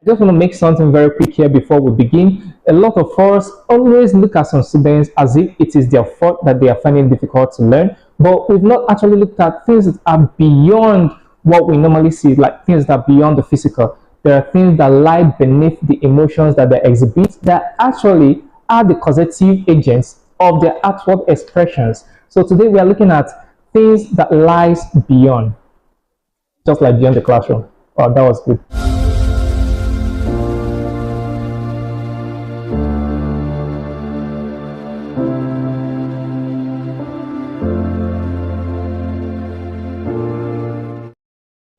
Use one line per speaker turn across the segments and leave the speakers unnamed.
Just want to make something very quick here before we begin. A lot of us always look at some students as if it is their fault that they are finding it difficult to learn, but we've not actually looked at things that are beyond what we normally see, like things that are beyond the physical. There are things that lie beneath the emotions that they exhibit that actually are the causative agents of their outward expressions. So today we are looking at things that lies beyond, just like beyond the classroom. Oh, that was good.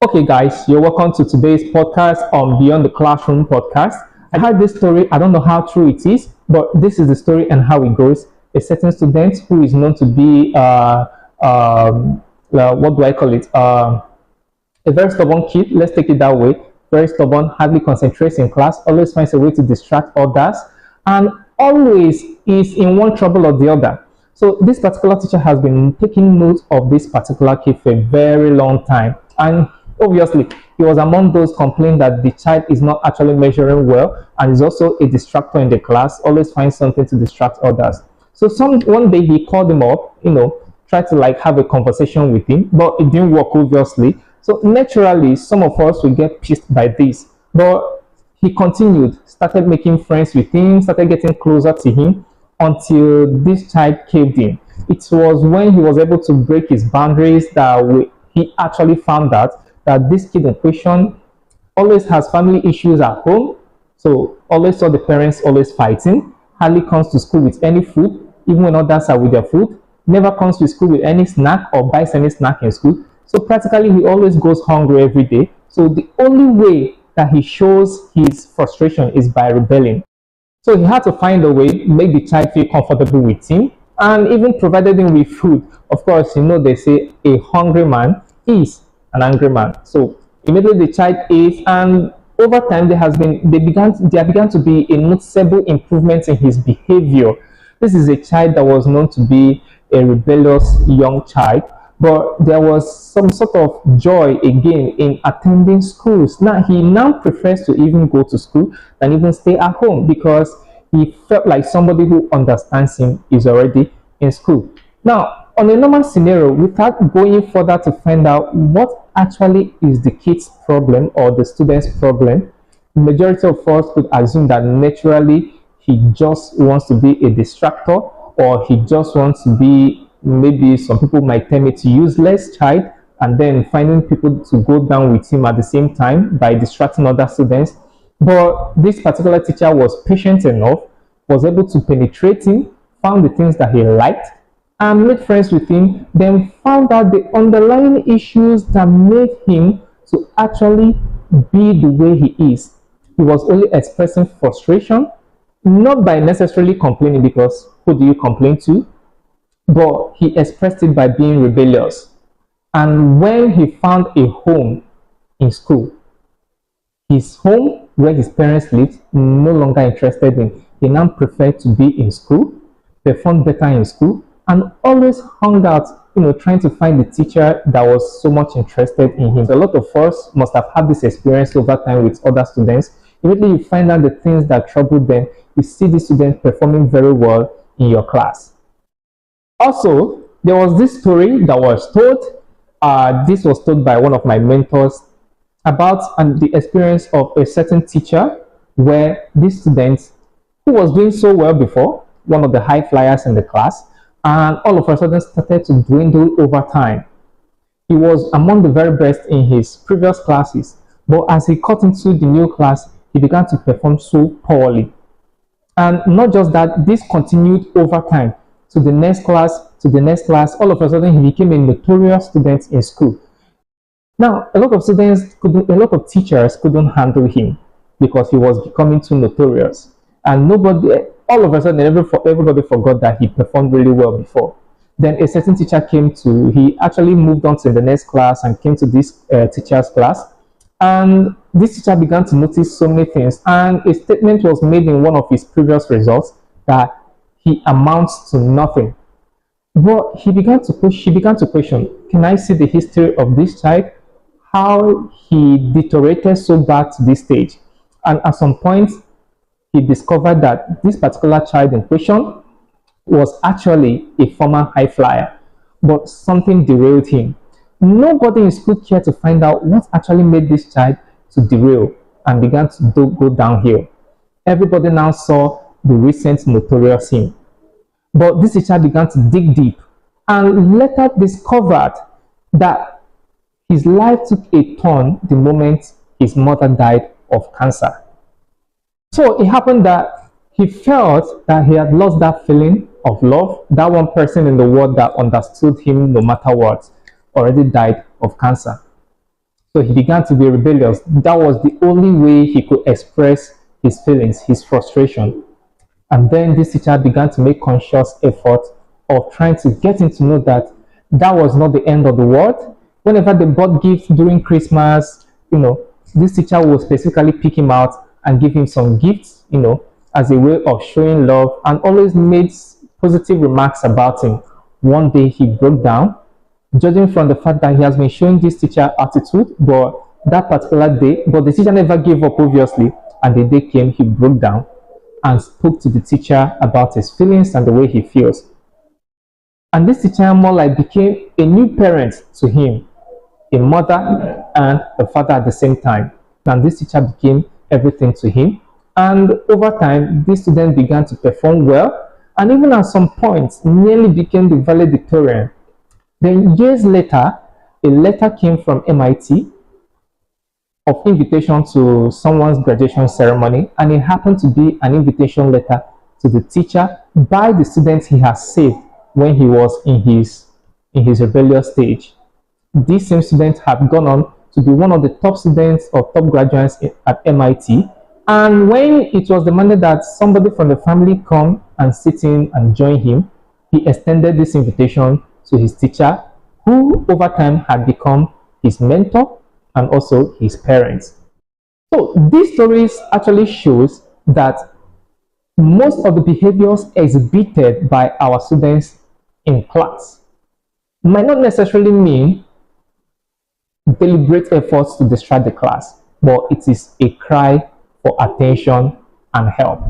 Okay, guys, you're welcome to today's podcast on Beyond the Classroom podcast. I heard this story. I don't know how true it is, but this is the story and how it goes. A certain student who is known to be, what do I call it? A very stubborn kid. Let's take it that way. Very stubborn, hardly concentrates in class, always finds a way to distract others, and always is in one trouble or the other. So this particular teacher has been taking note of this particular kid for a very long time, and obviously he was among those complaining that the child is not actually measuring well and is also a distractor in the class, always finds something to distract others. So one day he called him up, tried to like have a conversation with him, but it didn't work, obviously. So naturally some of us will get pissed by this, but he continued, started making friends with him, started getting closer to him until this child caved in. It was when he was able to break his boundaries that he actually found out that this kid in question always has family issues at home. So always saw the parents always fighting, hardly comes to school with any food, even when others are with their food, never comes to school with any snack or buys any snack in school. So practically he always goes hungry every day. So the only way that he shows his frustration is by rebelling. So he had to find a way, make the child feel comfortable with him, and even provided him with food. Of course, they say a hungry man is an angry man. So immediately the child ate, and over time there began to be a noticeable improvement in his behavior. This is a child that was known to be a rebellious young child, but there was some sort of joy again in attending schools. Now he prefers to even go to school than even stay at home because he felt like somebody who understands him is already in school. Now, on a normal scenario, without going further to find out what actually is the kid's problem or the student's problem, the majority of us could assume that naturally he just wants to be a distractor, or he just wants to be, maybe some people might term it, useless child, and then finding people to go down with him at the same time by distracting other students. But this particular teacher was patient enough, was able to penetrate him, found the things that he liked, and made friends with him, then found out the underlying issues that made him to actually be the way he is. He was only expressing frustration, not by necessarily complaining, because who do you complain to? But he expressed it by being rebellious. And when he found a home in school, his home where his parents lived, no longer interested in, he now preferred to be in school, performed better in school, and always hung out, trying to find the teacher that was so much interested in him. So a lot of us must have had this experience over time with other students. Immediately you find out the things that trouble them, you see the students performing very well in your class. Also, there was this story that was told. This was told by one of my mentors about the experience of a certain teacher where this student, who was doing so well before, one of the high flyers in the class, and all of a sudden started to dwindle over time. He was among the very best in his previous classes, but as he got into the new class, he began to perform so poorly. And not just that, this continued over time to the next class, to the next class. All of a sudden, he became a notorious student in school. Now, a lot of teachers couldn't handle him because he was becoming too notorious. And all of a sudden, everybody forgot that he performed really well before. Then a certain teacher he actually moved on to the next class and came to this teacher's class. And this teacher began to notice so many things. And a statement was made in one of his previous results that he amounts to nothing. But she began to question, can I see the history of this child? How he deteriorated so bad to this stage? And at some point, he discovered that this particular child in question was actually a former high flyer, but something derailed him. Nobody in school cared to find out what actually made this child to derail and began to go downhill. Everybody now saw the recent notorious him. But this teacher began to dig deep and later discovered that his life took a turn the moment his mother died of cancer. So it happened that he felt that he had lost that feeling of love. That one person in the world that understood him no matter what already died of cancer. So he began to be rebellious. That was the only way he could express his feelings, his frustration. And then this teacher began to make conscious effort of trying to get him to know that that was not the end of the world. Whenever they bought gifts during Christmas, this teacher would specifically pick him out and give him some gifts, as a way of showing love, and always made positive remarks about him. One day he broke down, judging from the fact that he has been showing this teacher attitude, but that particular day, but the teacher never gave up, obviously, and the day came, he broke down and spoke to the teacher about his feelings and the way he feels. And this teacher more like became a new parent to him, a mother and a father at the same time. And this teacher became everything to him. And over time, this student began to perform well, and even at some point, nearly became the valedictorian. Then years later, a letter came from MIT of invitation to someone's graduation ceremony, and it happened to be an invitation letter to the teacher by the students he has saved when he was in his rebellious stage. These same students have gone on to be one of the top students or top graduates at MIT. And when it was demanded that somebody from the family come and sit in and join him, he extended this invitation to his teacher, who over time had become his mentor and also his parents. So these stories actually shows that most of the behaviors exhibited by our students in class might not necessarily mean deliberate efforts to distract the class, but it is a cry for attention and help.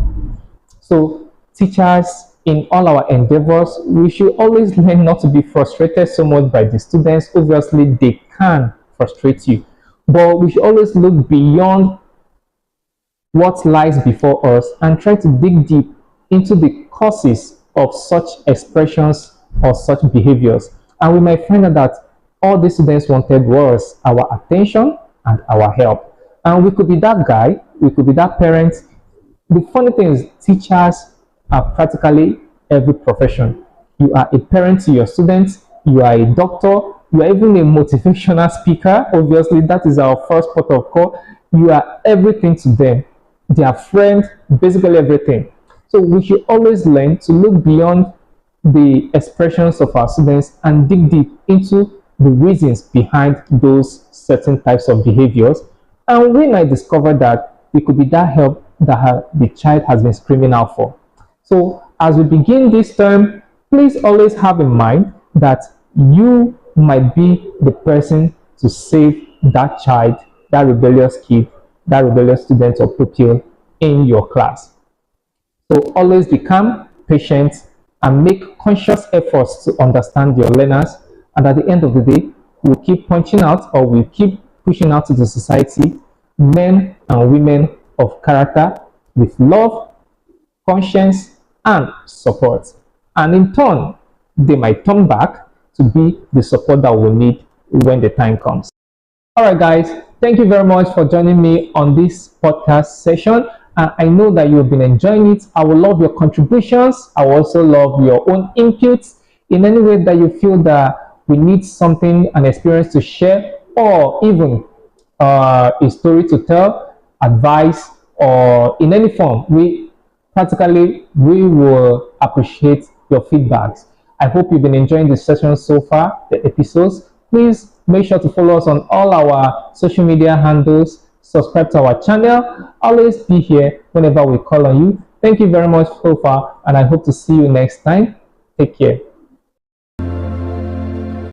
So teachers, in all our endeavors, we should always learn not to be frustrated so much by the students. Obviously, they can frustrate you, but we should always look beyond what lies before us and try to dig deep into the causes of such expressions or such behaviors. And we might find out that all the students wanted was our attention and our help. And we could be that guy, we could be that parent. The funny thing is, teachers are practically every profession. You are a parent to your students, you are a doctor, you are even a motivational speaker. Obviously, that is our first port of call. You are everything to them. Their friend, basically everything. So we should always learn to look beyond the expressions of our students and dig deep into the reasons behind those certain types of behaviors. And we might discover that it could be that help that the child has been screaming out for. So as we begin this term, please always have in mind that you might be the person to save that child, that rebellious kid, that rebellious student or pupil in your class. So always be calm, patient, and make conscious efforts to understand your learners. And at the end of the day, we'll keep punching out, or we'll keep pushing out to the society men and women of character with love, conscience, and support. And in turn, they might turn back to be the support that we need when the time comes. All right, guys, thank you very much for joining me on this podcast session. I know that you've been enjoying it. I will love your contributions. I will also love your own inputs in any way that you feel that we need something, an experience to share, or even a story to tell, advice, or in any form. We will appreciate your feedbacks. I hope you've been enjoying the session so far, the episodes. Please make sure to follow us on all our social media handles. Subscribe to our channel. Always be here whenever we call on you. Thank you very much so far, and I hope to see you next time. Take care.